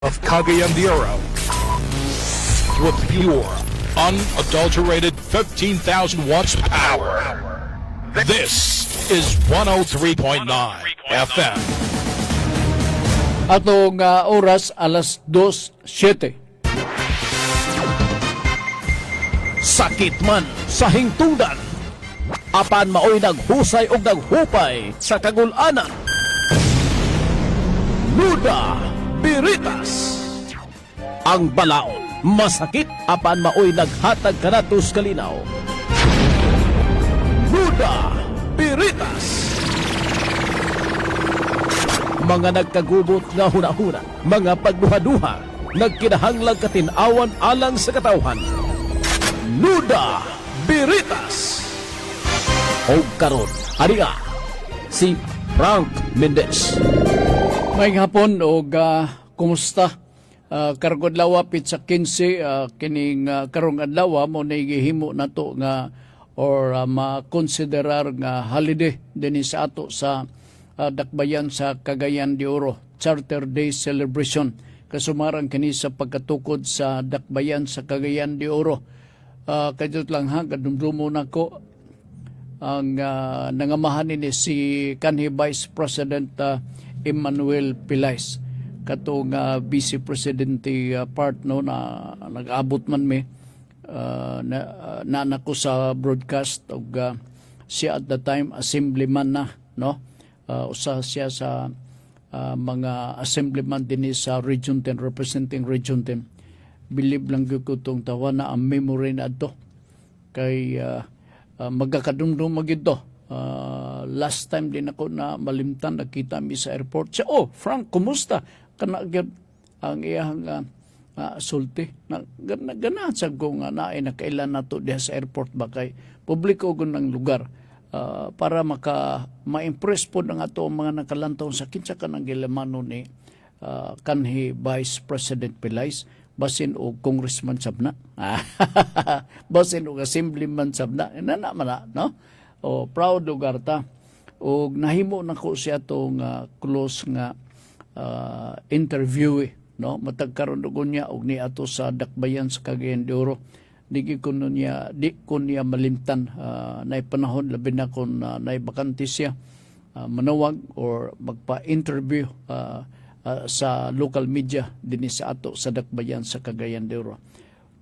of Cagayan de Oro with pure, unadulterated 15,000 watts power. This is 103.9 FM. Atong oras alas 2:07. Sakit man sa hingtungdan, apan maoy naghusay og naghupay sa kagul-anan. Nuda Biritas. Ang balaod masakit apan maoy naghatag kanatos kalinaw. Nuda Biritas. Mga nagkagubot nga hunahuna, mga pagduha-duha, nagkinahanglang katinawan alang sa katawhan. Nuda Biritas. O karon, ariya, si Frank Mendez. May hapon o kumusta? Karong adlaw pizza 15 kining karong adlaw mo na gihimo nato nga or makonsiderar nga holiday dinhi sa ato sa dakbayan sa Cagayan de Oro, Charter Day Celebration. Kasumarang kini sa pagkatukod sa dakbayan sa Cagayan de Oro. Kadiyot lang ha, kadumdumo na ko ang nangamahan ni si kanhi Vice President Emmanuel Pilais. Katong Vice Presidente part no na nag-abot man me na nako sa broadcast og siya at the time assemblyman na no. Usa siya sa mga assemblyman din sa Region 10 representing Region 10. Bilib lang ko itong tawa na ang memory na ito. Kay magkakadumdum magito. Last time din ako na malimtan, nakita mi sa airport. Siya, Frank, kumusta? Kanagyan ang iyang sulti. Ganahan sa kong naay na kailan na to diya sa airport ba kay publiko ko ng lugar. Para ma-impress po ng ato mga nakalantaw sa kinsa ka ng gilamano ni kanhi Vice President Pilais. Basin o congressman sabna. Basin o assemblyman sabna. Nana man na, no? O proud lugar ta. O nahimo na ko siya tong close nga interview no? Matag karon niya og ni ato sa dakbayan sa Cagayan de Oro. Di ko niya malimtan na panahon labi na kon na bakante siya manawag or magpa-interview sa local media din sa ato sa dakbayan sa Cagayan de Oro.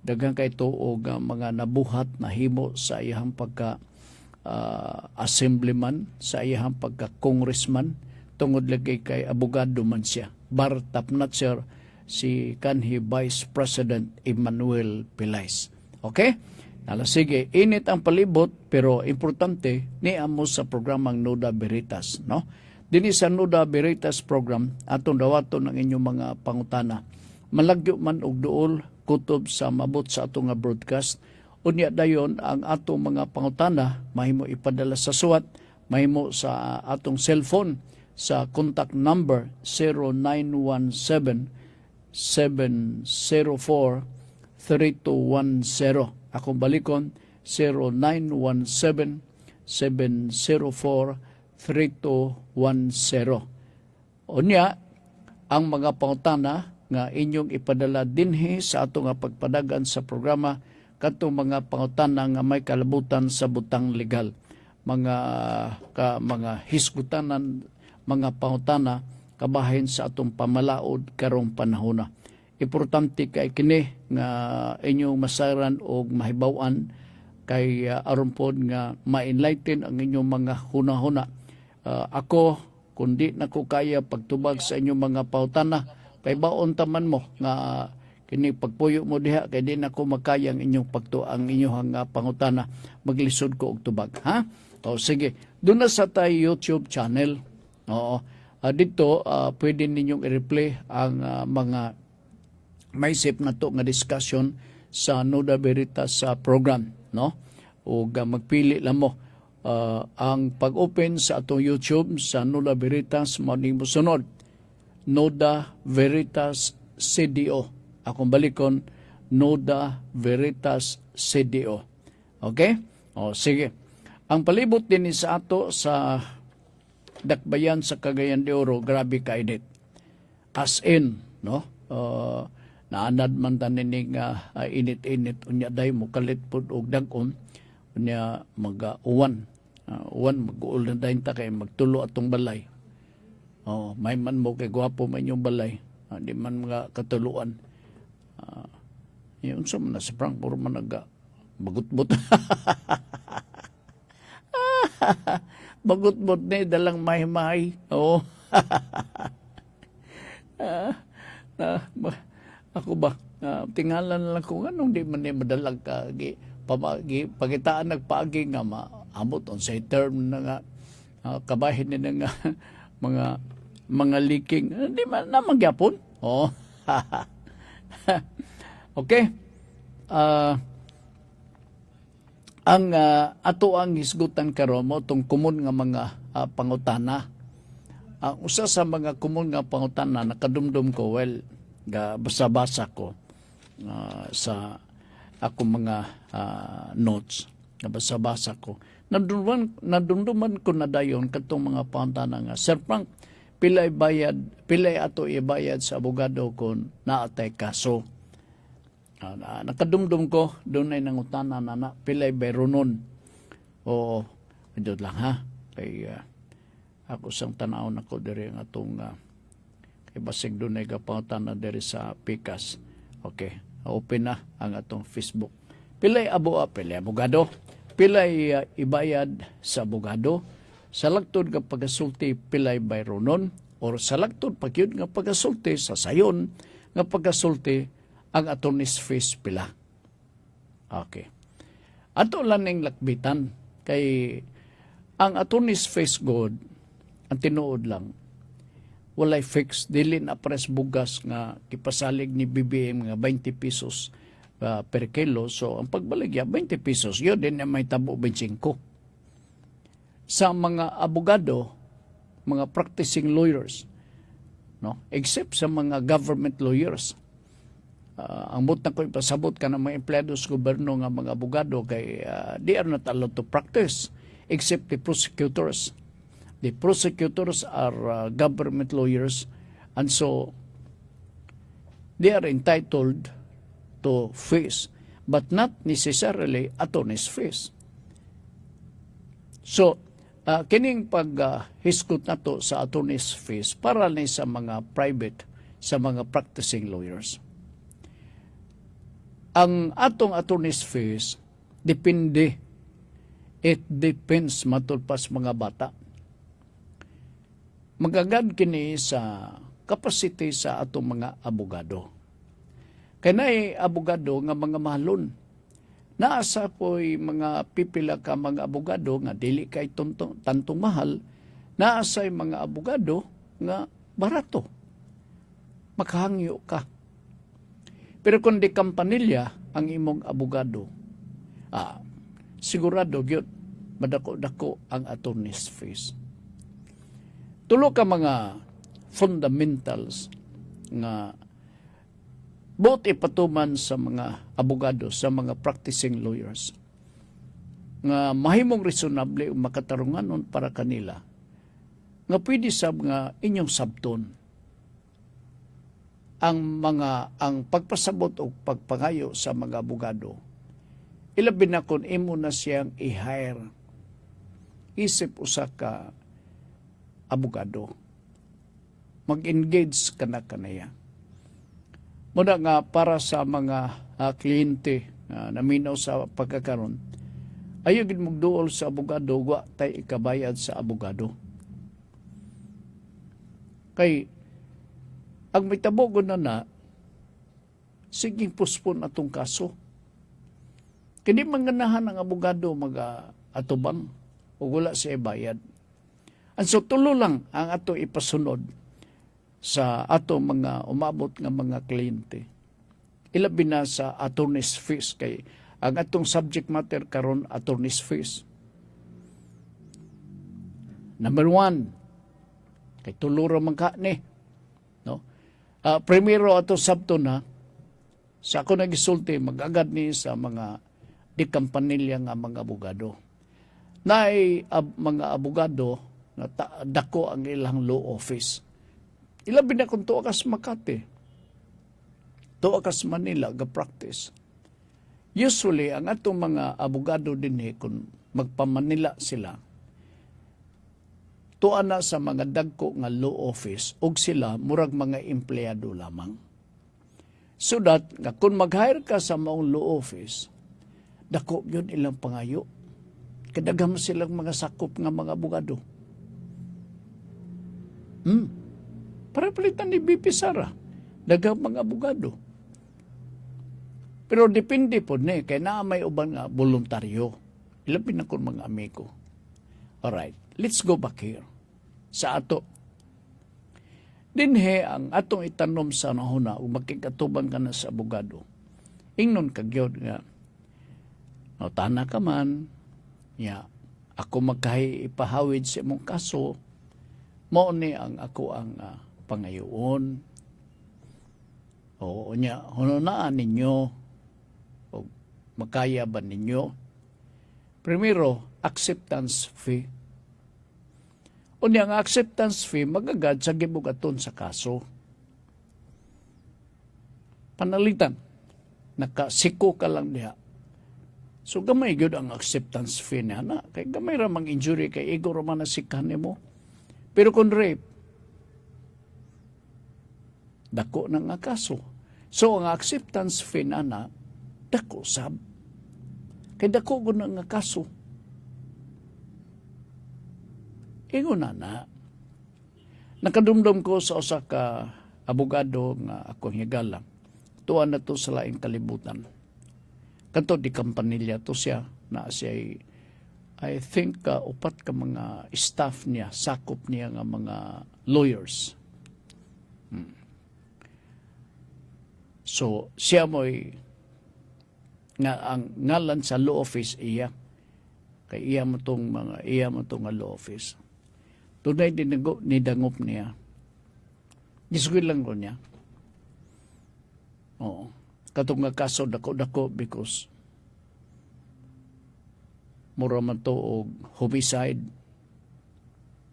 Daghang kay tuog mga nabuhat na himo sa iyang pagka assemblyman, sa iyang pagka congressman, tungod lagi kay abogado man siya. Bar tapnat sir si kanhi Vice President Emmanuel Pilais. Okay? Sige, init ang palibot pero importante ni amo sa programang Nuda Biritas, no? Dini sa Nuda Biritas program, atong dawaton ang inyong mga pangutana. Malagyo man og duol, kutob sa mabot sa atong nga broadcast. Unya dayon ang atong mga pangutana, mahimo ipadala sa suwat, mahimo sa atong cellphone sa contact number 0917-704-3210. Akong balikon, 0917-704-3210. Unya, ang mga pangutana nga inyong ipadala dinhi sa ato nga pagpadagan sa programa katong mga pangutana nga may kalabutan sa butang legal. Mga hisgutanan, mga pangutana kabahin sa atong pamalaod karong panahona. Importante kay kini nga inyong masaran og mahibaw-an kay aron pod nga ma-enlighten ang inyong mga hunahuna. Ako, kundi na ko kaya pagtubag sa inyong mga pautana, kay baon taman mo nga kini pagpuyo mo diha, kay di na ko makaya ang inyong ang inyong pangutana, maglisod ko og tubag. Ha? Sige, doon na sa tayo YouTube channel. Oo. Dito, pwede ninyong i-replay ang mga maisip na to nga discussion sa Nuda Biritas sa program. No? O magpili lang mo. Ang pag-open sa atong YouTube sa Nuda Biritas maning mosunod Nuda Veritas CDO. Akong balikon Nuda Veritas CDO. Okay? Sige. Ang palibot din sa ato sa dakbayan sa Cagayan de Oro, grabe kainit. As in, no? naanad man tanin nga init-init unya day mo kalit pud og dag-on unya mag-uwan. Uwan mag-uul na dahin ta kay magtulo atong balay. May man mo kay gwapo man yung balay. Di man mga katuluan. Yun sa man na sa prank puro man bagut-but. Bagut-but na dalang mahi-mahi. Oo. Ako ba? Tingalan lang ko anong di man madalag ka. Pagitaan nagpaagi nga maabot on say term na nga kabahin na nga mga leaking. Di man na magyapon. Oh. Okay. Ang ato ang hisgutan karon mo tong kumun nga mga pangutana. Ang usa sa mga kumun nga pangutana nakadumdum ko basa-basa ko sa ako mga notes nga basa-basa ko. Nadumduman ko na dayon katong mga pangutana nga Sir Frank, pilay ato ibayad sa abogado kung naatay kaso. Nakadumdum ko, doon ay nangutana na pilay bayronon. Oo, medyo lang ha. Kay ako sang tanaw na ko diri ang atong kay basig doon ay kapangutana diri sa Pikas. Okay, open na ang atong Facebook. Pilay abogado. Pilay ibayad sa abogado. Sa lagtod nga pagasulti pilay bayronon or sa lagtod pagyud nga pagasulti sa sayon nga pagasulti ang attorney's fees pila. Okay. Ato lang ning lakbitan kay ang attorney's fees god ang tinuod lang walay fix dili na pres bugas nga kipasalig ni BBM nga 20 pesos per kilo. So ang pagbaligya 20 pesos yun din na may tabo 25. Sa mga abogado, mga practicing lawyers, no, except sa mga government lawyers, ang butang ko ipasabot ka ng mga empleyado sa gobyerno nga mga abogado kay they are not allowed to practice except the prosecutors. The prosecutors are government lawyers and so they are entitled to fees but not necessarily attorney's fees. So, kining pag-hiskot na to sa attorney's fees para ni sa mga private, sa mga practicing lawyers. Ang atong attorney's fees, depende. It depends matulpas mga bata. Magagad kini sa capacity sa atong mga abogado. Kaya na'y abogado nga mga mahalon. Naasa po'y mga pipila ka mga abogado nga dili kay tantong mahal. Naasa'y mga abogado nga barato. Makahangyo ka. Pero kung di kampanilya ang imong abogado, sigurado gyud madako-dako ang attorney's fees. Tulo ka mga fundamentals nga both ipatuman sa mga abogado, sa mga practicing lawyers, nga mahimong reasonable o makatarunganon para kanila, nga pwede sab nga inyong sabton ang pagpasabot o pagpangayo sa mga abogado. Ilabi na kung imo na siyang i-hire, isip usa ka abogado, mag-engage ka na kanaya. Muna nga para sa mga kliyente na minaw sa pagkakaroon, ayaw gid magduol sa abogado, wa tay ikabayad sa abogado. Kay ang may tabogon na siging puspon atong kaso. Kini manganahan ang abogado mag-atubang o wala siya bayad. And so tulo lang ang ato ipasunod sa ato mga umabot nga mga kliyente. Ilabi na sa attorney's fees kay ang atong subject matter karon attorney's fees. Number 1, kay tuluro man ka ni. No? Primero ato sabto na sa ako nagisulti mag-agad ni sa mga di kampanilya nga mga abogado. Naay mga abogado na dako ang ilang law office. Ilabi na kung tuwa ka sa Makati. tuwa ka sa Manila ga practice. Usually ang atong mga abogado dinhi kung magpa-Manila sila, tuwa na sa mga dagko nga law office ug sila murag mga empleyado lamang. So that nga kung mag-hire ka sa maong law office, dako yun ilang pangayo. Kadaghan silang mga sakop nga mga abogado. Para palitan ni BP Sara, daghang mga abogado. Pero depende po ni, kaya na may uban nga voluntaryo. Ilapin na kong mga amigo. Alright, let's go back here. Sa ato. Dinhe ang atong itanom sa nahuna, o makikatubang ka na sa abogado. Ingnon kagyod nga, no, tana ka man, ya, ako magkahi ipahawid sa imong kaso, mao ni ang ako ang pangayoon. O nya, hununaan ninyo, o makaya ba ninyo? Primero, acceptance fee. O niya, ang acceptance fee, magagad sa gibugaton sa kaso. Panalitan, nakasiko ka lang diha. So gamay gyud ang acceptance fee niya na. Kay gamay ramang injury, kay ego raman nasikan mo. Pero kung rape, dako na nga kaso. So ang acceptance fee na dako sab. Kay dako gud na nga kaso. Ingon na. Nakadumdum ko sa usa ka abogado nga akong higala. Tuwa na to sa laing kalibutan. Kanto di Campanilla to siya na siya I think upat ka mga staff niya, sakop niya nga mga lawyers. So siya mo'y nga ang ngalan sa law office iya. Kay iya mo tong nga law office. Tunay din nidangop niya. Gisgoy lang ko niya. Oo. Katong nga kaso dako-dako because mura man to og homicide,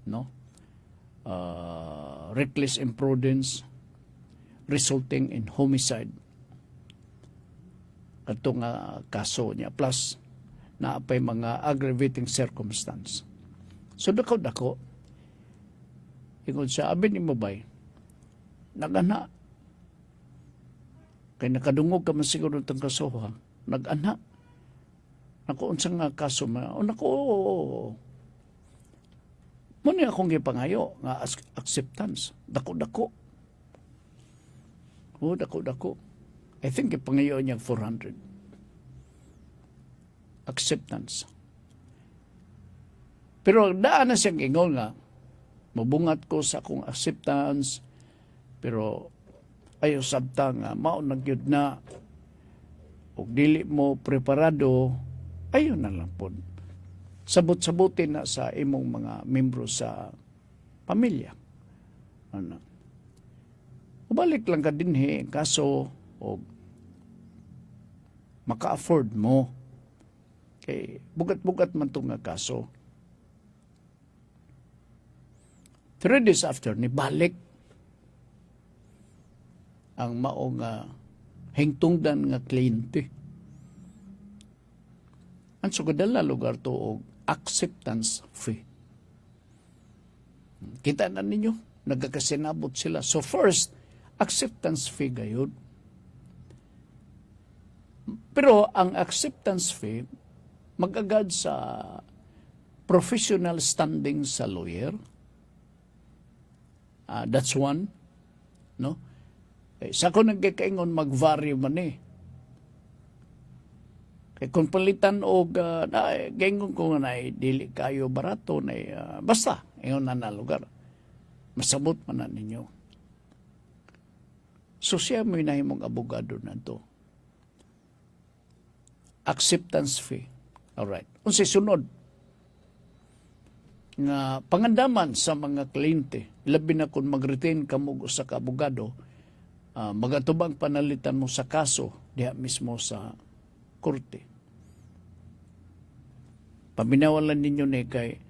no? Reckless imprudence resulting in homicide. Katong nga kaso niya plus naapay mga aggravating circumstance. So dako-dako ingon siya, abin ni mo bay, nag-ana. Kaya nakadungog ka man siguro itong kaso, ha? Nag-ana. Naku, unsang nga kaso, naku, muna akong ipangayo, nga acceptance. Dako-dako. Dako-dako. I think ipangayo niya 400. Acceptance. Pero daan na siyang ingon nga, mabungat ko sa akong acceptance, pero ayaw sabta nga, maunag yun na, o dili mo preparado, ayaw na lang po. Sabot-sabutin na sa imong mga membro sa pamilya. Ano? Ubalik lang ka din kaso, o maka-afford mo. Kay bugat-bugat man itong nga kaso. 3 days after, nibalik ang maong hingtungdan nga kliyente. Ang sugadala lugar to og acceptance fee. Kita na ninyo, nagkakasinabot sila. So first, acceptance fee gayud. Pero ang acceptance fee, mag-agad sa professional standing sa lawyer. That's one. No? Sa ko nagkakaingon mag-vary man eh. Kaya kung palitan o gaingon ko na dili kayo barato na basta, ingon na lugar. Masabot man na ninyo. So siya mo inahimong abogado na to. Acceptance fee. Alright. Unsay sunod? Nga pangandaman sa mga kliyente, labi na kung mag-retain ka mo sa kaabogado, magatubang panalitan mo sa kaso diha mismo sa korte. Paminawalan ninyo ni kay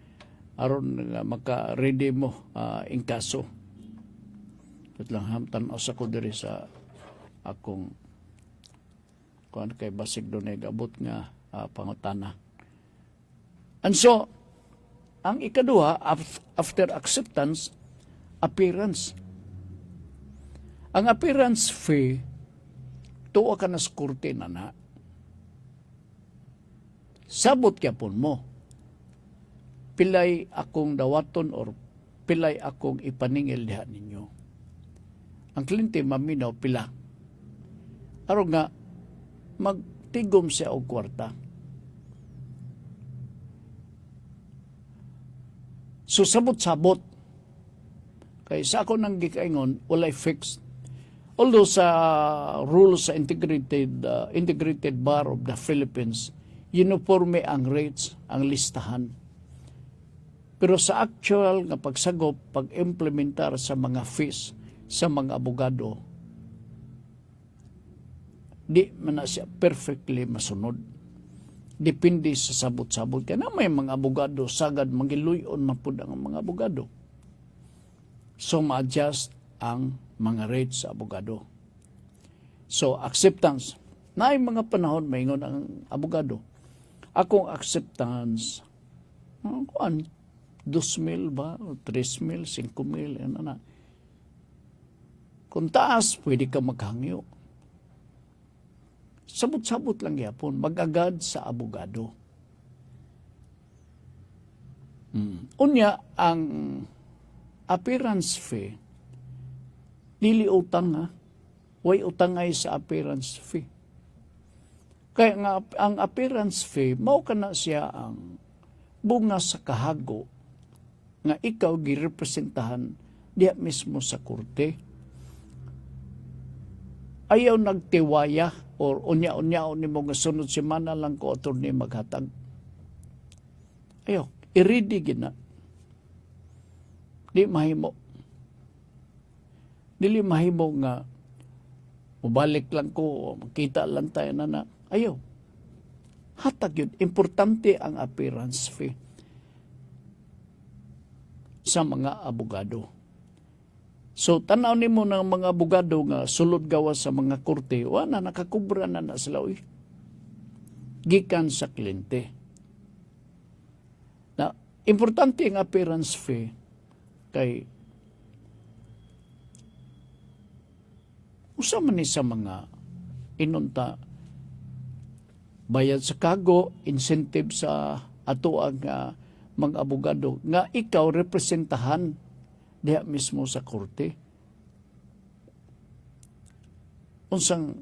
aron nga maka-ready mo in kaso. Ito lang hamtan sa ko diri sa akong kuan kay basig do na gabot nga pangutana. And so, ang ikaduha, after acceptance, appearance. Ang appearance fee, tuwa ka na sa korte na. Sabot yapon mo. Pilay akong dawaton or pilay akong ipaningil diha ninyo. Ang kliyente maminaw pila. Aron nga, magtigom siya og kwarta. So, sabot-sabot. Kaya sa ako nang gikaingon, walay fixed. Although sa rules sa integrated bar of the Philippines, uniforme ang rates, ang listahan. Pero sa actual nga pagsagop, pag-implementar sa mga fees, sa mga abogado, di man na siya perfectly masunod. Depende sa sabot-sabot. Kaya na may mga abogado, sagad, magiluyon mapud ang mga abogado. So, ma-adjust ang mga rates sa abogado. So, acceptance. Na ay mga panahon, maingon ang abogado. Akong acceptance, 2,000 ba? 3,000, 5,000, ano na. Kung taas, pwede ka maghangyo. Sabot-sabot lang yapon, mag-agad sa abogado. Unya, ang appearance fee, dili utang ha. Way utang ay sa appearance fee. Kaya nga, ang appearance fee, mao kana siya ang bunga sa kahago nga ikaw girepresentahan diya mismo sa korte. Ayaw nagtiwaya or unya-unya ni mo nga sunod semana lang ko attorney maghatag. Ayaw, i-ready gina. Di mahimo. Dili mahimo nga mubalik lang ko, makita lang tayo na. Ayaw. Hatag yun. Importante ang appearance fee sa mga abogado. So, tanaw ni mo ng mga abogado nga sulod gawa sa mga korte, wala nakakubra na sila. Gikan sa kliyente. Na, importante ang appearance fee kay usa man ni sa mga inunta bayad sa kago, incentive sa ato ang mga abogado nga ikaw representahan diha mismo sa korte. Unsang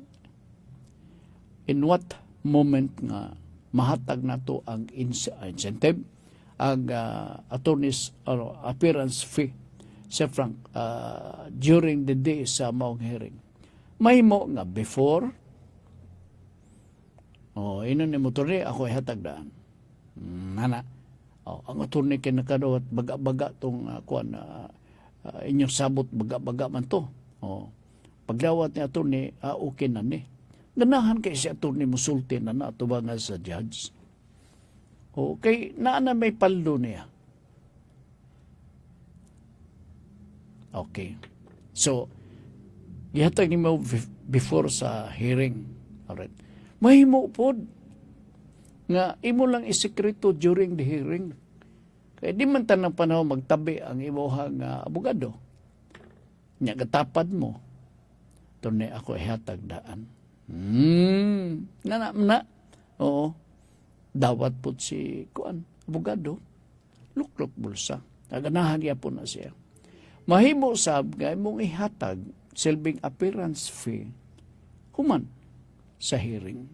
in what moment nga mahatag nato ang incentive, ang attorney's appearance fee sa frank during the day sa maong hearing. Mahimo nga before, ino ni motor ni ako ihatag daan. Nana. Ang attorney kay nakadawat baga-baga tong kuan inyong sabot baga-baga man to. Pagdawat ni attorney, okay na ni. Ganahan kay si attorney musulti na ato ba nga sa judge. Okay, na may paldo niya. Okay. So, ihatag ni mo before sa hearing. Alright. Mahimo pod nga imo lang isekreto during the hearing. Kaya di man tanang panahon magtabi ang imuhang abogado. Nya gatapad mo. Tunay ako ihatag daan. Na. Oo. Dawat po si kuan abogado. Luklok bulsa. Naganahan po na siya. Mahimo sab nga imong ihatag silbing appearance fee human sa hearing.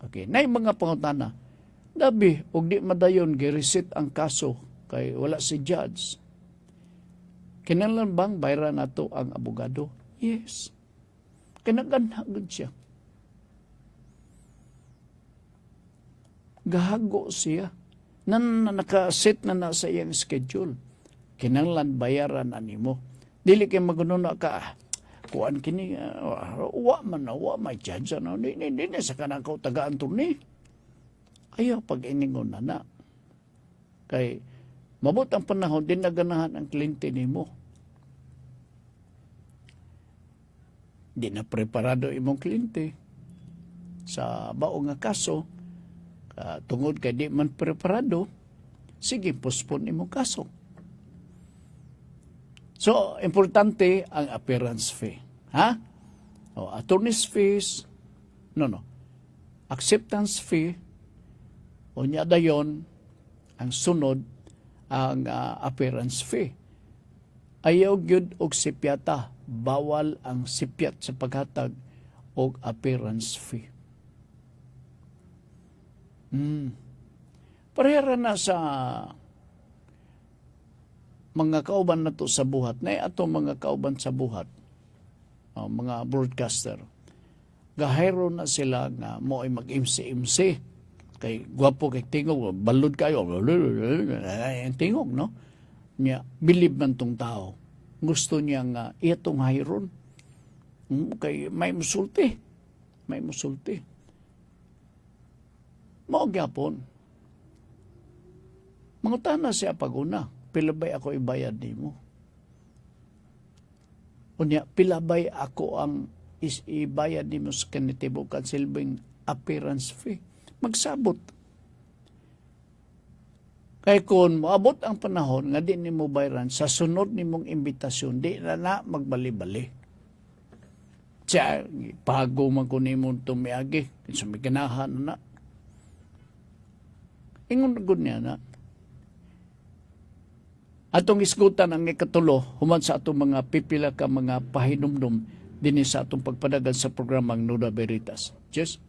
Okay, nay mga pangutana. Dabi, og di madayon gi-reset ang kaso kay wala si judge. Kinahanglan bang bayaran nato ang abogado? Yes. Kinagandagod siya. Gahago siya. Nakaset na sa iyang schedule. Kinahanglan bayaran animo. Dili kay magununa ka, kuan kini, wa may judge, hindi sa kanang ko tagaan turni. Ayaw pag-iningon na. Kay, mabot ang panahon, din naganahan ang kliyente nimo. di na preparado imong kliyente sa bao nga kaso, tungod kay di man preparado, sige, postpone imong kaso. So, importante ang appearance fee. Ha? O, attorney's fees, acceptance fee, o niya dayon, ang sunod, ang appearance fee. Ayaw gyud og sipyata, bawal ang sipyat sa paghatag og appearance fee. Parehara na sa mga kauban na to sa buhat, na ato mga kauban sa buhat, mga broadcaster, gahero na sila nga mo ay mag-MC, kay gwapo kay tingog, balod kayo, ang tingog, no? Niya, believe man tong tao. Gusto niya nga, itong hayron. Kay may musulti. May musulti. Mao gyapon. Mangutana siya pag-una, pilabay ako ibayad nimo. Unya, pilabay ako ang ibayad nimo sa kanitibukan silbing appearance fee. Magsabot. Kay kung moabot ang panahon nga di nimo bayaran sa sunod nimong imbitasyon, di na magbali-bali. Siya, pago man ko nimo tumiagi, sa may ganahan na. Ingon gud niya na. Atong isgutan ang ikatulo, human sa atong mga pipila ka mga pahinumdum din sa atong pagpadagan sa programang Nuda Veritas. Cheers.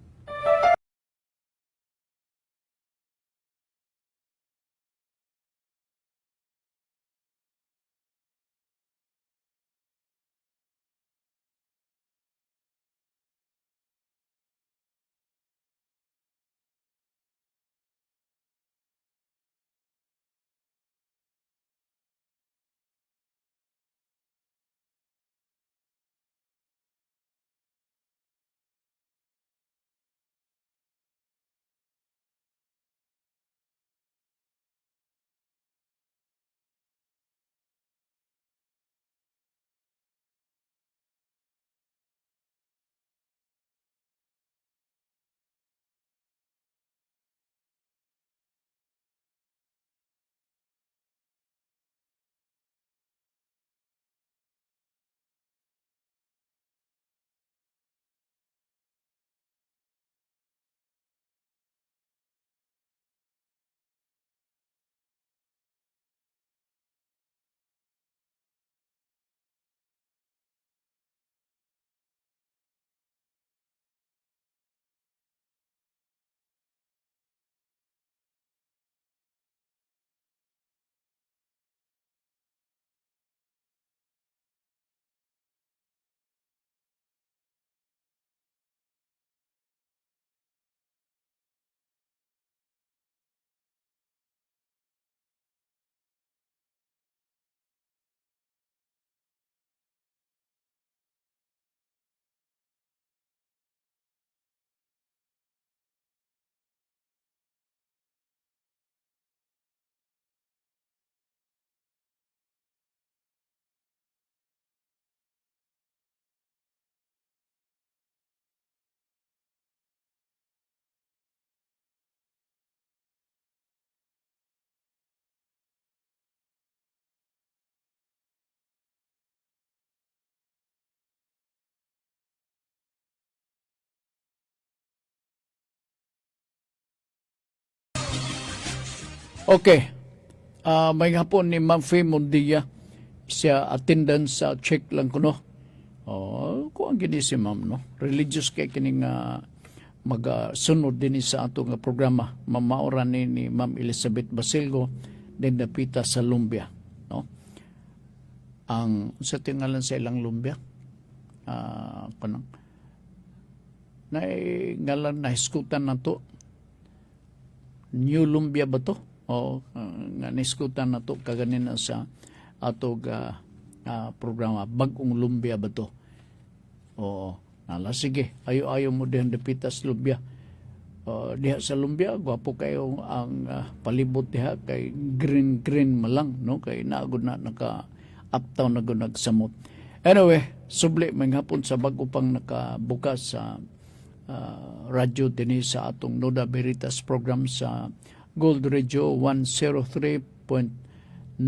Okay. May hapon ni Ma'am Faye Mondia. Siya attendance sa check lang ko, no? Kung ang gini si Ma'am, no? Religious kay kining mag-sunod din sa ato nga programa. Mamauran ni Ma'am Elizabeth Basilgo din napita sa Lumbia, no? Ang sa tingalan sa ilang Lumbia, kanang ngalan na hiskutan na to. New Lumbia ba to? Nga niskutan na to kaganina sa atog programa. Bagong Lumbia ba to? Sige. Ayaw mo din dapitas Lumbia. Diha sa Lumbia, gwapo kayo ang palibot diha kay green malang, no? Kay naagod na naka-uptown na nagsamot. Anyway, subli may hapon sa bago pang nakabukas sa radyo din sa atong Nuda Veritas program sa Gold Radio 103.9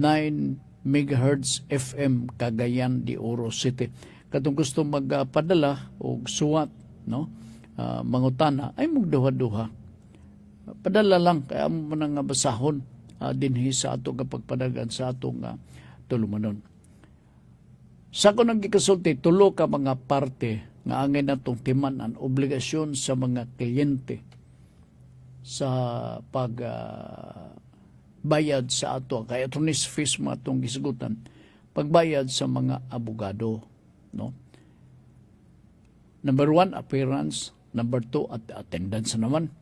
MHz FM Cagayan de Oro City. Katong gusto magpadala og suwat, no? Mangutana ay mugduha-duha. Padala lang kaya mo nang basahon dinhi sa atong pagpadagan sa atong tulumanon. Sa ko nang gikasulti, tulo ka mga parte nga angay natong timan-an obligasyon sa mga kliyente sa pagbayad sa ato. Kaya attorney's fees mo atong gisgutan. Pagbayad sa mga abogado. No? Number 1, appearance. Number 2, attendance naman.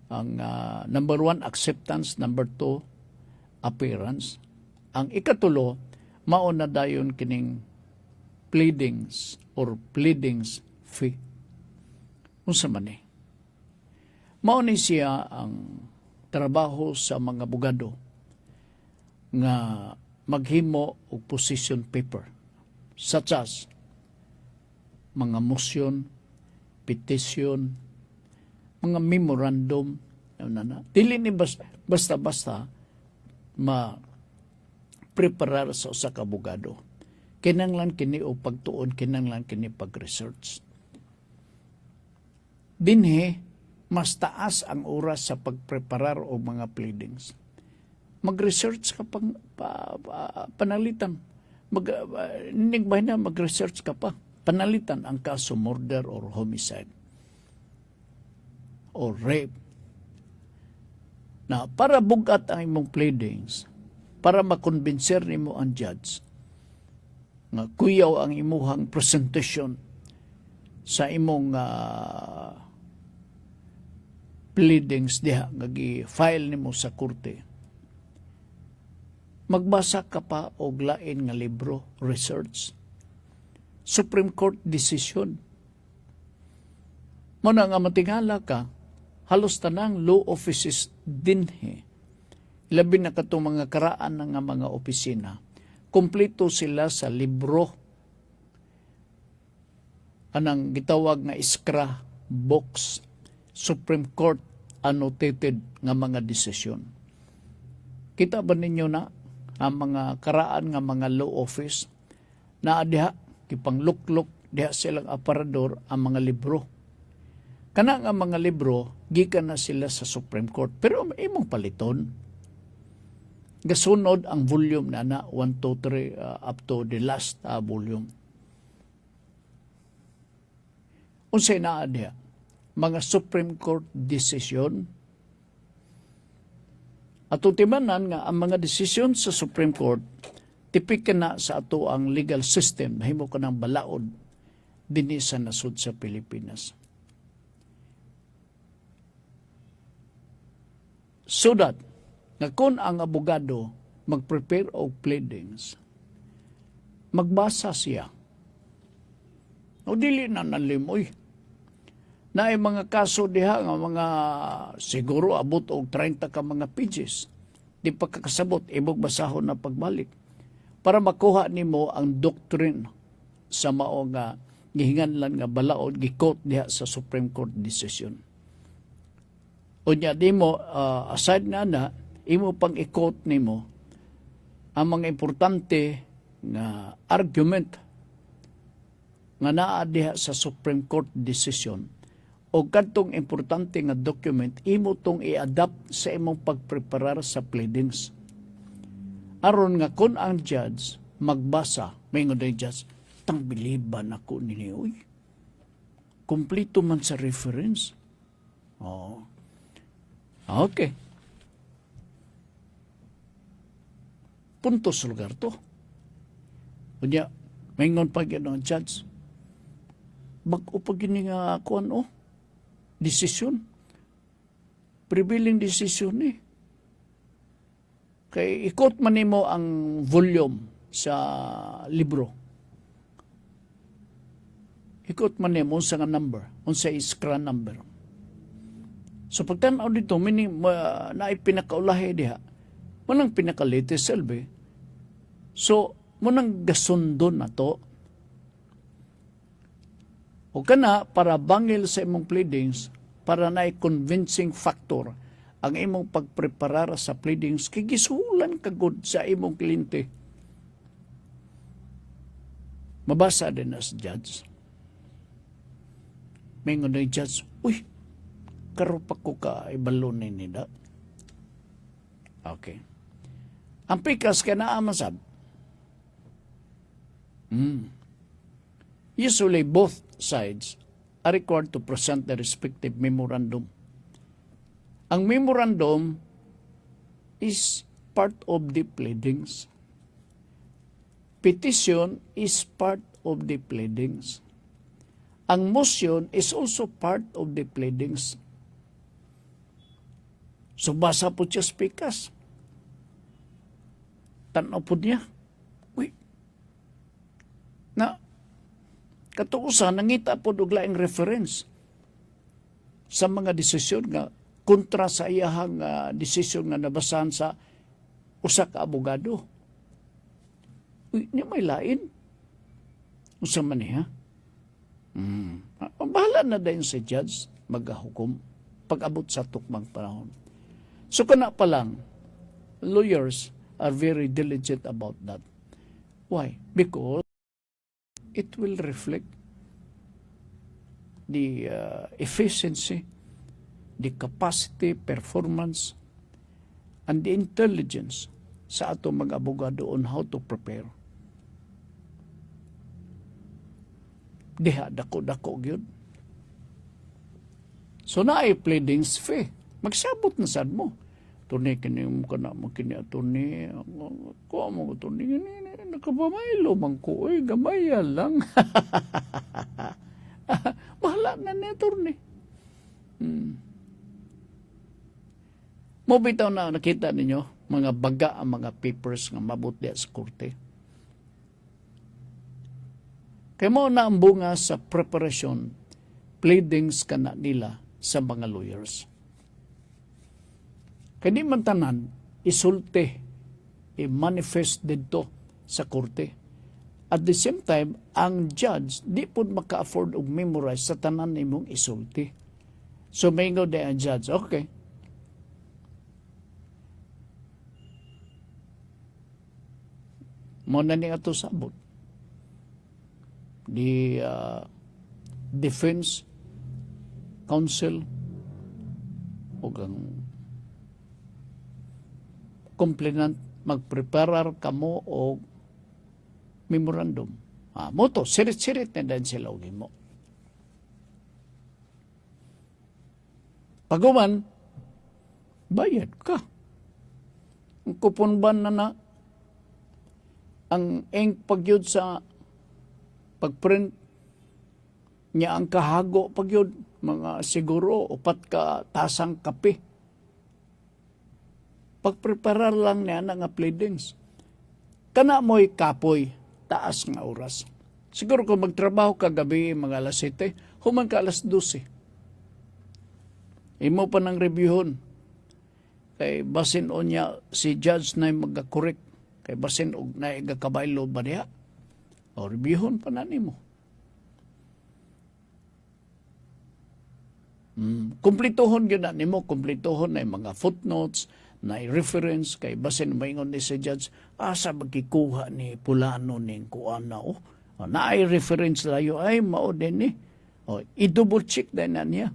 Ang number 1, acceptance. Number 2, appearance. Ang ikatulo, mauna dayon kining pleadings or pleadings fee. Unsa man eh. Mao ni siya ang trabaho sa mga abogado nga maghimo og position paper such as mga motion, petition, mga memorandum, dili ni basta-basta ma-preparar sa usa ka abogado. Kinanglan kini o pagtuon, kinanglan kini pag-research. Dinhi, mas taas ang oras sa pagpreparar o mga pleadings. Mag-research ka panalitan. Nigbay na mag-research ka pa. Panalitan ang kaso murder or homicide or rape. Na para bugat ang imong pleadings, para makonbinser nimo ang judge, nga kuyaw ang imuhang presentation sa imong pleadings diha nga gi-file nimo sa korte. Magbasa ka pa og lain nga libro, research, Supreme Court decision. Mo na nga matingala ka, halos tanang law offices dinhi. Labi na katong mga karaan nga mga opisina. Kompleto sila sa libro. Anang gitawag nga iskra box, Supreme Court annotated nga mga desisyon. Kita ba ninyo na ang mga karaan nga mga law office na diha kipangluklok diha silang aparador ang mga libro. Kana nga mga libro gikan na sila sa Supreme Court pero imong paliton. Gasunod ang volume na 1, 2, 3 up to the last volume. Unsay naa diha? Mga Supreme Court decision. At utimanan nga ang mga desisyon sa Supreme Court tipik na sa ato ang legal system mahimo ka ng balaod dinhi sa nasud sa Pilipinas. So that nga kung ang abogado mag-prepare og pleadings, magbasa siya. O dili na nalimoy. Na ay mga kaso diha nga mga siguro abot og 30 ka mga pages. Di pa kakasabot, ibog basahon na pagbalik. Para makuha nimo ang doctrine sa mao nga gihinganlan nga balaod gikot diha sa Supreme Court decision. Unya di mo aside na imo pang ikot nimo ang mga importante nga argument nga naa diha sa Supreme Court decision o kadtong importante nga document imo tong i-adapt sa imong pagpreparar sa pleadings. Aron nga kun ang judge magbasa, mayngon day judge, tang biliban ako nini, uy. Kompleto man sa reference. Oh. Okay. Punto sa lugar to. Kunya, mayngon pag yan ang judge, bag-o pag yun nga kuan o, desisyon. Prevailing decision eh. Kay ikot man nimo ang volume sa libro. Ikot man nimo unsa nga number, unsa iskra number. So pagtan-aw dito na ipinakaulahi diha. Manang pinaka-latest selbe. So munang gasundon na to O kana, para bangil sa imong pleadings, para na convincing factor ang imong pagpreparar sa pleadings, kay gisulan kagud sa imong kliyente. Mabasa din as judge. May nga na judge, uy, karo pa ko ka ibalo ni nida. Okay. Ang pikas ka na amasab. Usually, both sides are required to present the respective memorandum. Ang memorandum is part of the pleadings. Petition is part of the pleadings. Ang motion is also part of the pleadings. So, basa po siya pikas. Tanaw po niya. Uy, na katuusan, nangita po duglaing reference sa mga desisyon nga kontra sa iyahang desisyon nga nabasahan sa usa ka abogado. Uy, niya may lain. Usa man niya. Bahala na dayon si judge magahukom pag-abot sa tukmang panahon. So kana pa lang, lawyers are very diligent about that. Why? Because it will reflect the efficiency, the capacity, performance, and the intelligence sa ato mga abogado on how to prepare. Diha, dako-dako gyud. So na ay pleadings fee. Magsabot na sad mo. Tuni kini mo kana mo kini atuni ko mo tuni ni nakapamaylo man ko oy gamay lang. Bahala na ni atuni. Mo bitaw na nakita ninyo mga baga ang mga papers nga mabot diya sa korte. Kaya mo na ang bunga sa preparation, pleadings ka na nila sa mga lawyers. Kaya di man tanan, isulti, i-manifest dito sa korte. At the same time, ang judge, di po maka-afford o memorize sa tanan imong isulti. So, may nga di ang judge, okay. Mo na ni ato sabot. The defense counsel o ang complainant magpreparar kamo o memorandum. Moto, sirit-sirit na din sila og mo. Paguman, bayad ka. Ang kuponban na ang ink pagyud sa pagprint niya ang kahago pagyud mga siguro upat ka tasang kape. Pagpreparar lang niya nga pleadings. Kana mo'y kapoy, taas nga oras. Siguro kung magtrabaho ka gabi mga alas 7, human ka alas 12. Imo pa ng reviewon. Kay basin o niya si judge na magkakorek. Kay basin o na igakabaylo ba niya. O reviewon pa na nimo. Kumplituhon yun na nimo. Kumplituhon na mga footnotes, na reference kay basin maingon ni si judge asa magkikuha ni pulano ning kuana na ay reference layo ay mao din ni i-double check din na niya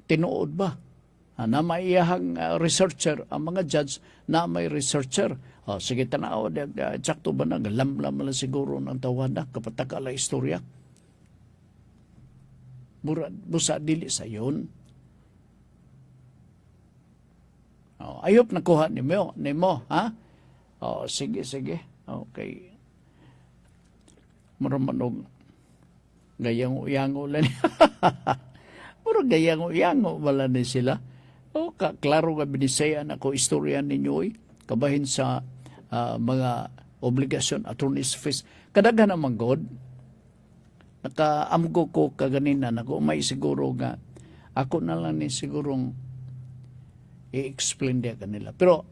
tinuod ba na may iyahang researcher ang mga judge na may researcher sige tanaw sakto ba na lamlam lang siguro ng tawada kapataka la istorya busa dili sa yon. Ayop nakuha nimo, ha? Sige. Okay. Muramanog gayang-uyango lang. Mura gayang-uyango wala ni sila. Klaro nga binisayan ako istorya ninyo kabahin sa mga obligasyon attorney's fees. Kadaghan naman God. Nakaamgo ko kaganina may siguro nga ako na lang ni sigurong i-explain dia kanila. Pero,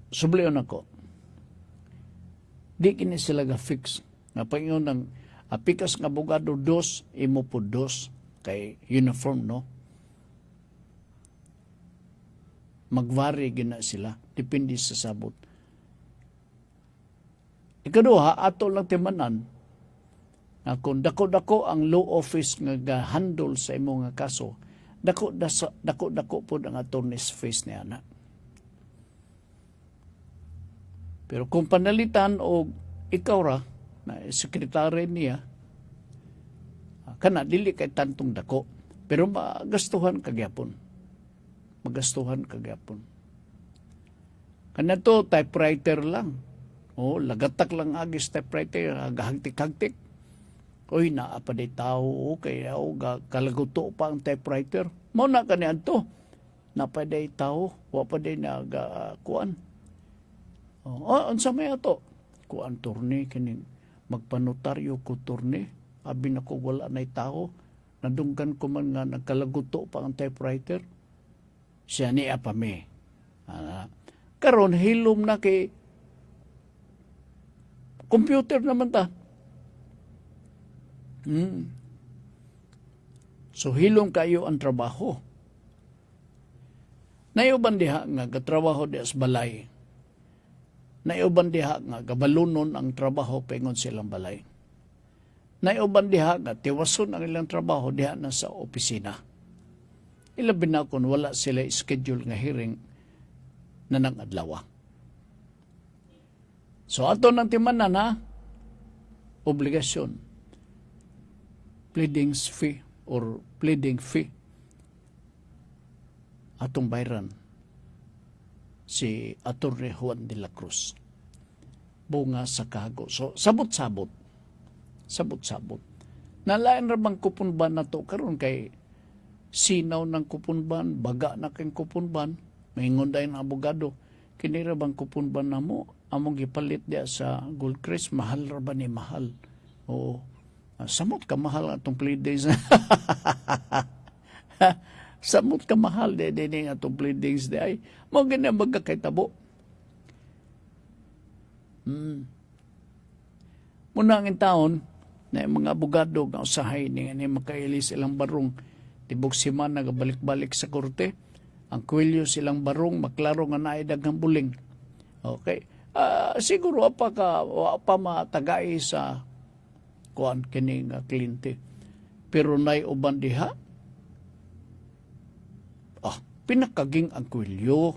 subliyon ako, di kini sila ga-fix. Napaingon ng Apikas nga abogado dos, imo po dos kay uniform, no? Magvary gina sila, depende sa sabot. Ikaduha, ato lang timanan na kung dako-dako ang law office nga ga-handle sa imo nga kaso, dako-dako po ang attorney's fees niya na. Pero kung panalitan o ikaw ra, na sekretary niya, kana dili kay tantong dako. Pero magastuhan kagyapon. Kana to, typewriter lang. O, lagatak lang agis typewriter, agahagtik-hagtik. Uy, naa pa day tao, kaya kalaguto pa ang typewriter. Mao na kaniyan to. Napa day tao, wa pa day nagakuan. Unsa may ato? Kuan turni kining magpanotaryo ko turni. Abi na ko wala na'y tao. Nadunggan ko man nga nagkalaguto pa ang typewriter. Siya niya pa me. Karon hilom na kay computer naman ta. So hilom kayo ang trabaho. Nayuban diha nga gatrabaho di as balay. Nayuban diha nga gabalunon ang trabaho pengon silang balay. Nayuban diha nga tiwason ang ilang trabaho diha na sa opisina. Ilabi na kung wala sila schedule nga hearing na nang adlaw. So ato nang timanan ha, obligasyon. Pleadings fee or pleading fee. Atong bayran si Atty. Juan de la Cruz. Bunga sa kahago. So, sabot-sabot. Nalain ra bang kupunban na to karon kay sinaw ng kupunban, baga na kang kupunban, maingon dayon ang abogado, kini ra bang kupunban na mo, among gipalit dia sa Goldcrest, mahal ra ba ni mahal? Oo. Samot ka mahal atong pleadings. Samot ka mahal de nga atong pleadings de ay mo gina magkakaitabo. Muna ang taon na yung mga abogado nga usahay ni makaili silang barong tibok siman nagabalik-balik sa korte ang kwelyo silang barong maklaro nga naay daghang buling. Okay, siguro pa matagay sa kuan kining kliyente, pero nay uban diha pinakaging ang kwelyo.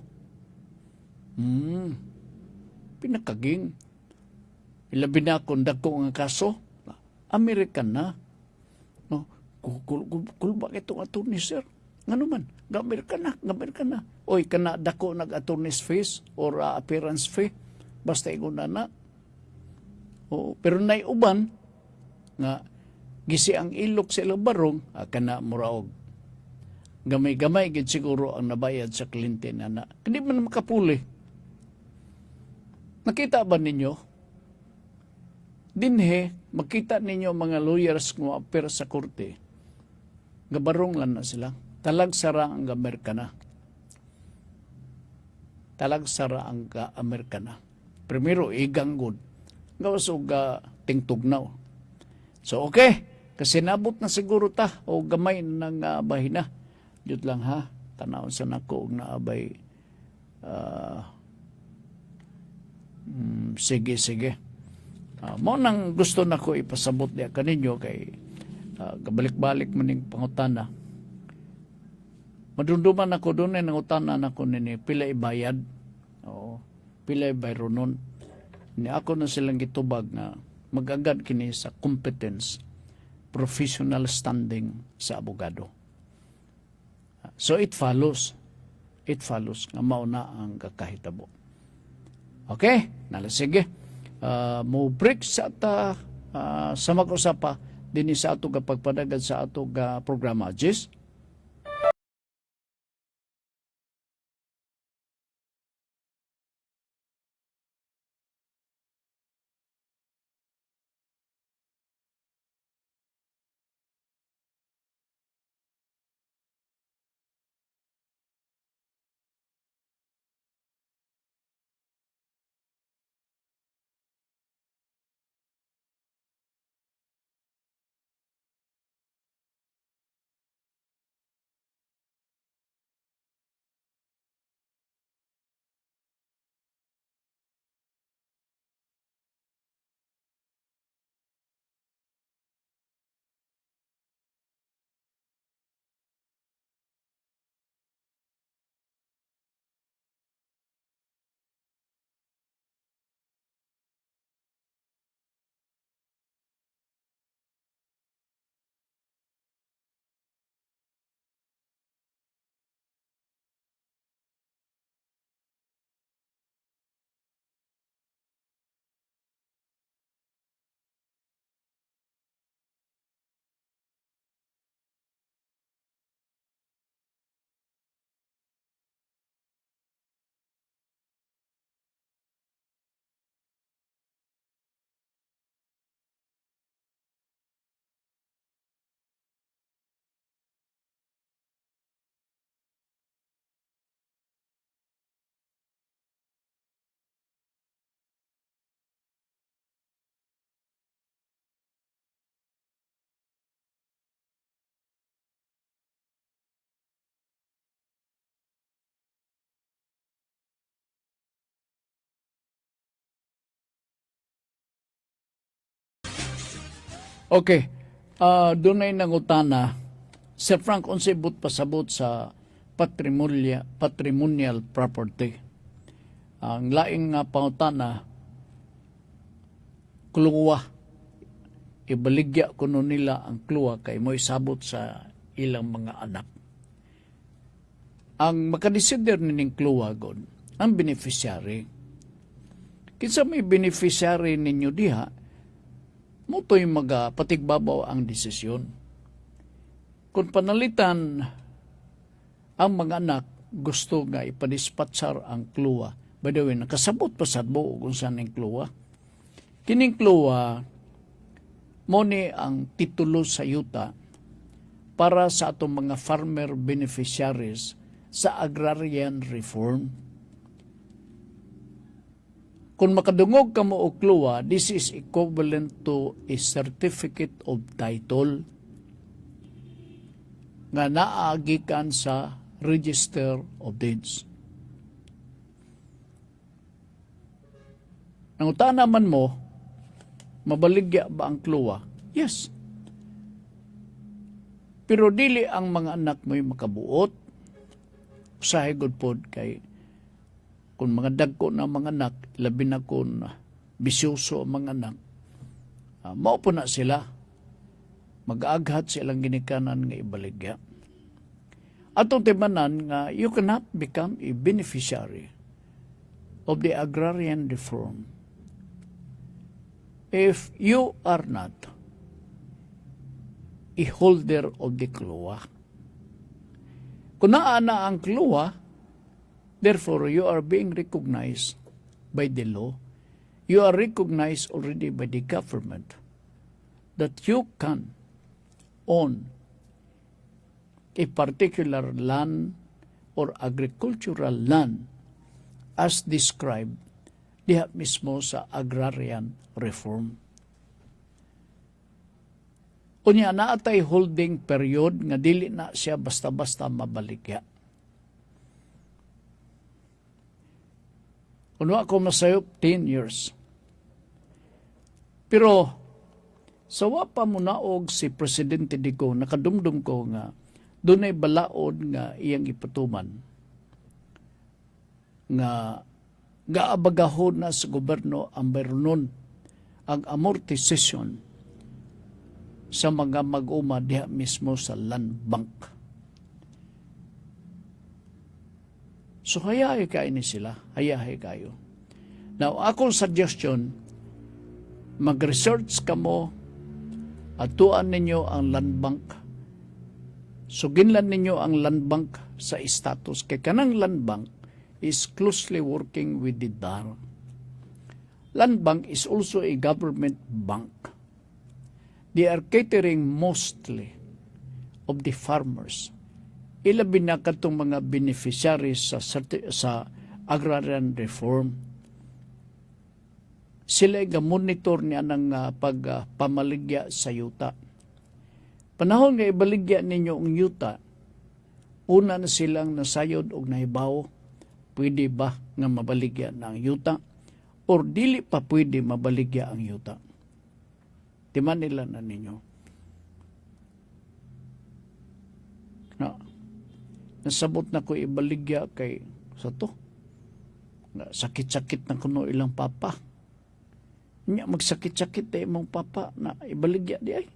Pinakaging. Ilabi na kung dako nga kaso, American na. No? Kulba itong attorney, sir. Nga naman, American na. Oy, kana dako nag-attorney's fees or appearance fee. Basta ingon na. Pero naiuban, nga, gisi ang ilok sa ilang barong, kana muraog. Gamay-gamay gid siguro ang nabayad sa kliyente na. Hindi man makapuli. Nakita ba ninyo? Dinhe, makita ninyo mga lawyers nga appear sa korte. Gabarong lang na sila. Talag sara ang Amerikana. Primero, iganggod. Gawas og tingtugnaw. So, okay. Kasi nabot na siguro ta o gamay ng bahina. Diyot lang ha, tanawon sa nako og naabay. Sige. Mo nang gusto nako ipasabot niya kaninyo kay kabalik-balik maning pangutana. Madunduman ako doon ay nangutana nako nini pila ibayad. Pila ibayronon. Ni ako na silang gitubag na magagad kini sa competence, professional standing sa abogado. So it follows nga mauna ang kakahitabo. Okay, sige. Mo break sa sa mag-usapa din sa ato pagpadagad sa ato programa. Jis? Okay. Doon ay nangutana, Sir Frank, unsay but pasabot sa patrimonial property. Ang laing nga pangutana, kluwa, ibaligya kuno nila ang kluwa kay mo isabot sa ilang mga anak. Ang makadesider nining kluwa god, ang beneficiary. Kinsa may beneficiary ninyo diha, moto'y magapatigbabaw ang desisyon. Kung panalitan ang mga anak gusto nga ipadispatsar ang kluwa, by the way, nakasabot pa sa buo kung saan ang kluwa. Kining kluwa, mo ni ang titulo sa yuta para sa atong mga farmer beneficiaries sa agrarian reform. Kung makadungog ka mo og kluwa, this is equivalent to a certificate of title nga naagikan sa Register of Deeds. Nangutana man mo, mabaligya ba ang kluwa? Yes. Pero dili ang mga anak mo'y makabuot. Usahay good pod kay kung mga dagko na mga anak, labi na kung bisyoso ang mga anak, maupo na sila. Mag-aaghat silang ginikanan nga ibaligya. Atong timanan nga you cannot become a beneficiary of the agrarian reform if you are not a holder of the kluwa. Kung naana ang kluwa, therefore you are being recognized by the law. You are recognized already by the government that you can own a particular land or agricultural land as described diha mismo sa agrarian reform. Unya naatay holding period nga dili na siya basta-basta mabaligya. Kuno ako masayop 10 years. Pero sawa pa mo naog si Presidente Dico, nakadumdum ko nga dunay balaod nga iyang ipatuman nga gaabagahon na sa gobyerno ang mayroon ang amortization sa mga mag-uma diha mismo sa land bank. So hayahay kayo ni sila, hayahay kayo. Now, akong suggestion, mag-research ka mo at tuan ninyo ang land bank. Suginlan ninyo ang land bank sa status. Kaya kanang land bank is closely working with the DAR. Land bank is also a government bank. They are catering mostly of the farmers. Ilabi na katong mga beneficiaries sa agrarian reform. Sila nga monitor niya ng pagpamaligya sa yuta. Panahon nga ibaligya ninyo ang yuta, una na silang nasayod og nahibaw, pwede ba nga mabaligya na ang yuta or dili pa pwede mabaligya ang yuta. Timan nila na ninyo. Nasabot na ko ibaligya kay sa to. Sakit-sakit na kuno ilang papa. Nya magsakit-sakit na imong papa na ibaligya di ay.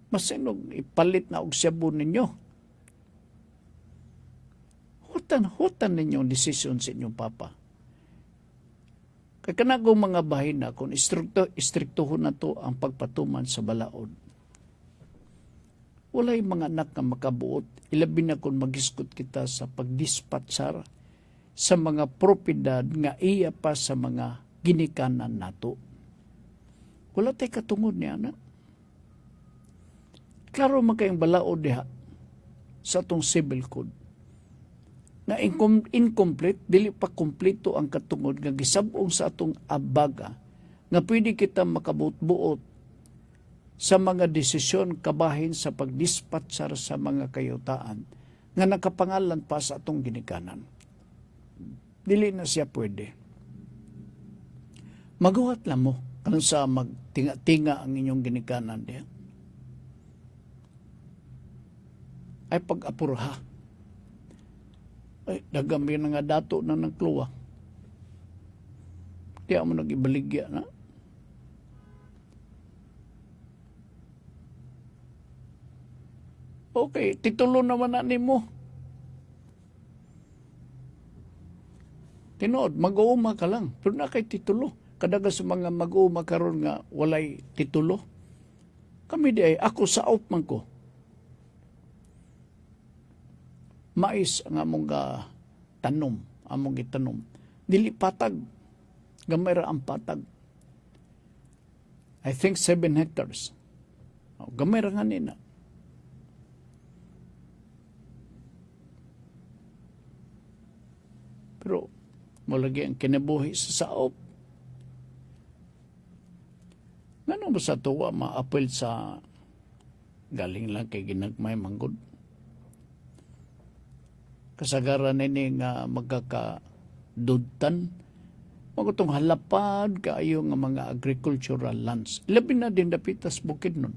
Masinog ipalit na og sabon ninyo. Hutan ninyo ang desisyon sa inyong papa. Kaya kanagong mga bahin na kung istriktuhon na to ang pagpatuman sa balaod. Walay mga anak nga makabuot, ilabi na kung magiskot kita sa pagdispatsar sa mga propiedad nga iya pa sa mga ginikanan nato. Wala tayo katungod niya na. Klaro magkayong balaod diha sa atong civil code. Na incomplete, dili pa kompleto ang katungod nga gisabong sa atong abaga nga pwede kita makabuot-buot sa mga desisyon kabahin sa pagdispatsar sa mga kayutaan nga nakapangalan pa sa atong ginikanan. Dili na siya pwede. Maguhat lang mo. Kanang sa magtinga-tinga ang inyong ginikanan diya. Ay pag-apurha. Ay, dagami na nga dato na nagkluwa. Kaya mo nag-ibaligya na. Okay, titulo naman na nimo. Tinood, mag-uuma ka lang. Pero na kay titulo. Kadaga sa mga mag-uuma karon nga walay titulo. Kami di ay, ako sa man ko. Mais ang among tanom, among gitanom. Dili patag. Gamay ra ang patag. I think 7 hectares. Gamay ra nga nina. Pero mulagi ang kinabuhi sa saop. Ngano ba sa tuwa maapil sa galing lang kay ginagmay manggod? Kasagaran nini nga magkakadudtan. Magutong halapad kaayo nga mga agricultural lands. Labi na din dapitas bukid nun.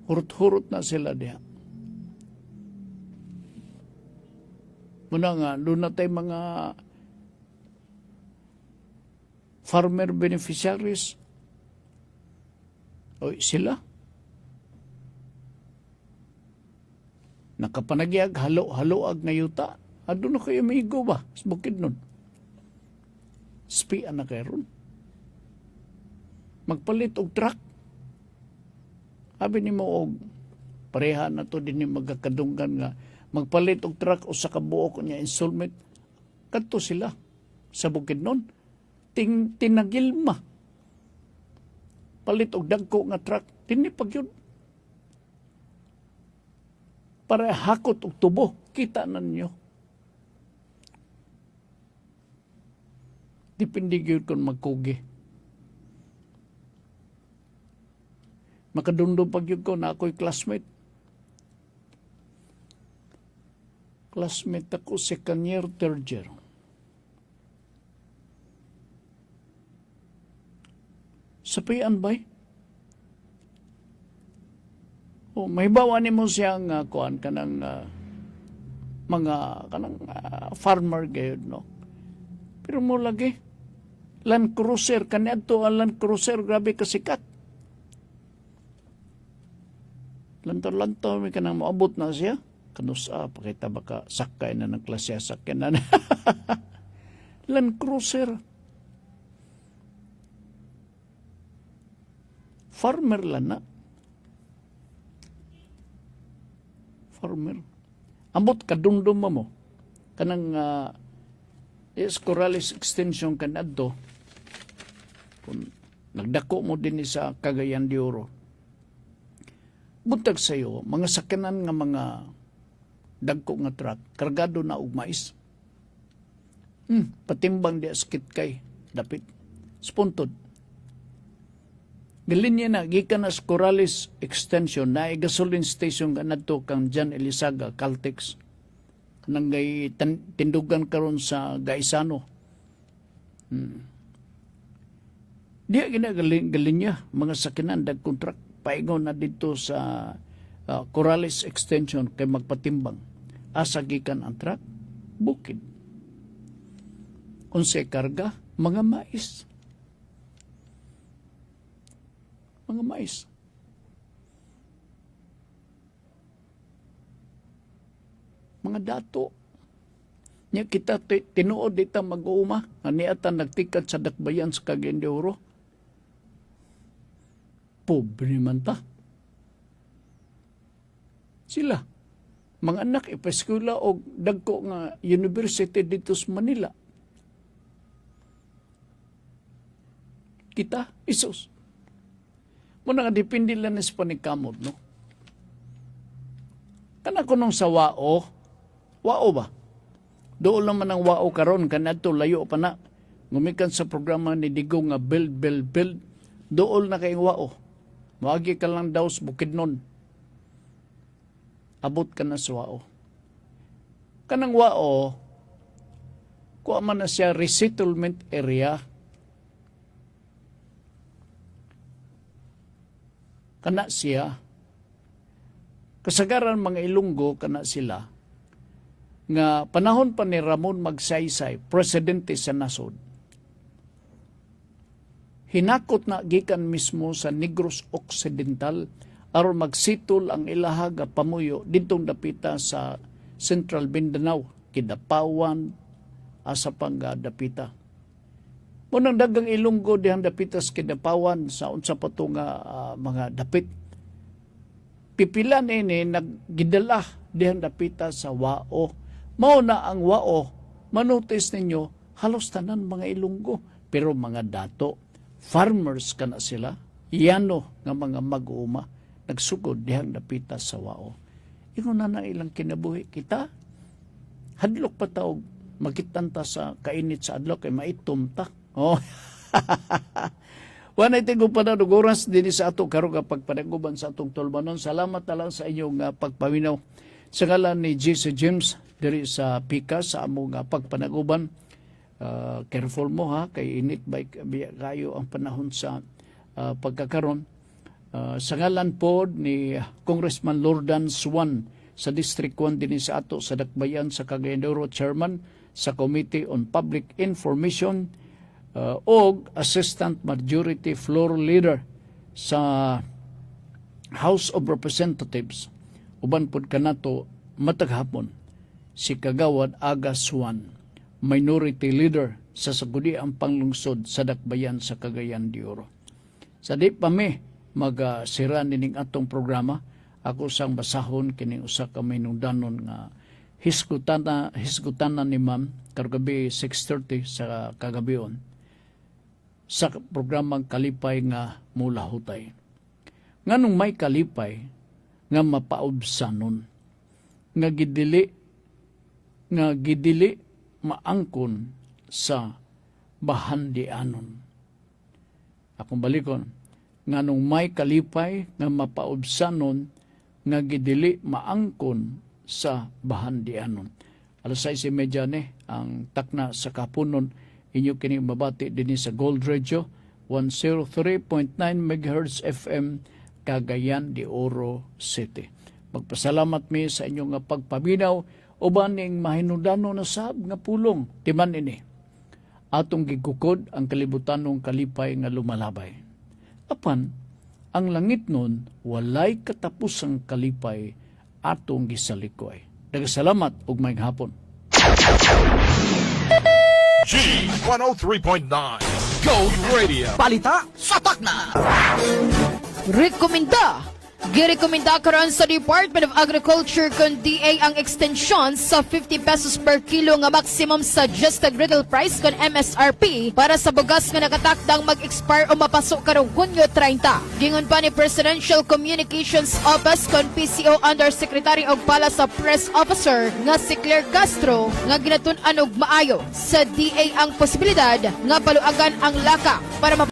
Hurot-hurot na sila diha. Muna nga, doon na tayo mga farmer beneficiaries. O sila. Nakapanagyag, halo-haloag na yuta. Doon na kayo maigo ba? Sa bukid nun. Spian na kayo ron. Magpalit og truck. Sabi ni mo og pareha na to din yung magkakadunggan nga magpalit og truck o sa kabuok niya installment. Kadto sila sa bukid nun. Tinagilma. Palit og dagko nga truck. Tinipag yun. Para hakot og tubo. Kita na ninyo. Dipindi yun kung magkugi. Makadundong pag yun ko na ako'y classmate. Classmate ako second year, third year. Sapian ba'y? May bawa ni mo siyang kuan kanang mga kanang farmer gayud no. Pero mo lagi Land Cruiser kaniadto ang Land Cruiser grabe kasikat. Lantor-lantor may kanang maabot na siya. Kanusa pakita baka sakay na ng klase sakyan na. Land Cruiser. Farmer lang na. Farmer. Ambot kadumdum mo. Kanang Corrales extension kanadto. Kung nagdako mo din sa Cagayan de Oro. Buntag sayo, mga sakyanan nga mga dagko nga truck, kargado na og mais. Patimbang di askit kay, dapit. Spuntod. Galinya na, gikan na sa Corrales extension, na gasoline station ka na to kang John Elizaga, Caltex. Nang gay tindugan karon sa Gaisano. Diya galinya, mga sakinan, dag-contract, paingon na dito sa Corrales extension kay magpatimbang. Asa gikan ang truck, bukid. Unsay karga, mga mais. Mga mais. Mga dato. Nya kita tinuod dita mag-uuma. Aniatan nagtikat sa dakbayan sa Cagayan de Oro. Pobre man ta. Sila. Mga anak ipaskula o dagko nga university dito sa Manila. Kita, isus. Muna nga dipindi lang sa panikamot, no? Kana ko nung sa wao ba? Doon naman ang wao karon kanadto layo pa na. Gumikan sa programa ni Digo nga build. Doon na kayong wao. Maagi ka lang daw sa Bukidnon. Abot ka na sa wao. Kanang wao, kuha man na siya resettlement area. Kana siya. Kasagaran mga Ilonggo, kana sila. Nga panahon pa ni Ramon Magsaysay, presidente sa nasod. Hinakot na gikan mismo sa Negros Occidental aron magsitol ang ilahaga pamuyo dintong dapita sa Central Mindanao, Kidapawan, asa pang dapita. Munang dagang Ilonggo dihang dapita sa Kidapawan sa unsa pa to nga mga dapit. Pipilan ini naggidala dihang dapita sa Wao. Mao na ang Wao, manotis ninyo, halos tanan mga Ilonggo, pero mga dato, farmers kana sila, yano nga mga mag-uuma, nagsugod dihang dapita sa Wao. Ingon na ilang kinabuhi kita, hadlok pa taog, magkitanta sa kainit sa adlaw, kay maitom ta. Oh. Wanay tingog pa na oras din sa ato karon kapag panaguban sa atong tulbanon. Salamat na lang sa inyong pagpaminaw. Sa ngalan ni J.C. James diri sa Pika sa among pagpanaguban. Careful mo ha, kay init ba kayo ang panahon sa pagkakaron. Sa ngalan po ni Congressman Lordan Swan sa District 1 din sa ato sa Dakbayan sa Cagayan de Oro, Chairman sa Committee on Public Information og Assistant Majority Floor Leader sa House of Representatives. Uban pod kanato mataghapon si Kagawad Aga Swan, Minority Leader sa Sagudiang Panglungsod sa Dakbayan sa Cagayan de Oro. Sa di pa mi magsira nining atong programa, ako sang basahon kining usa ka mainungdanon nga hisgutana ni Ma'am kargabi 6:30 sa kagabion sa programang Kalipay nga Mula Hutay. Nganong may kalipay nga mapaubsanon, nga gidili maangkon sa bahandianon. Akong balikon, nganong may kalipay nga mapaubsanon, nga gidili maangkon sa bahandianon. Alas 6:30 ni ang takna sa kapunon, inyo kining mabati din sa Gold Radio 103.9 MHz FM Cagayan de Oro City. Magpasalamat mi sa inyong pagpaminaw uban ning mahinungdanon na sab nga pulong timan ini. Atong gigukod ang kalibutanong kalipay nga lumalabay. Apan ang langit nun walay katapusang kalipay atong gisalikoy. Daghang ug maayong hapon. G103.9 Gold Radio. Balita sa takna. Rekomenda. Girekomenda karon sa Department of Agriculture kun DA ang extension sa 50 pesos per kilo nga maximum suggested retail price kun MSRP para sa bugas nga nakatakdang mag-expire o mapasok karong Hunyo 30. Gingon pa ni Presidential Communications Office kun PCO Undersecretary og pala sa Press Officer nga si Claire Castro nga ginatun-an og maayo sa DA ang posibilidad nga paluagan ang laka para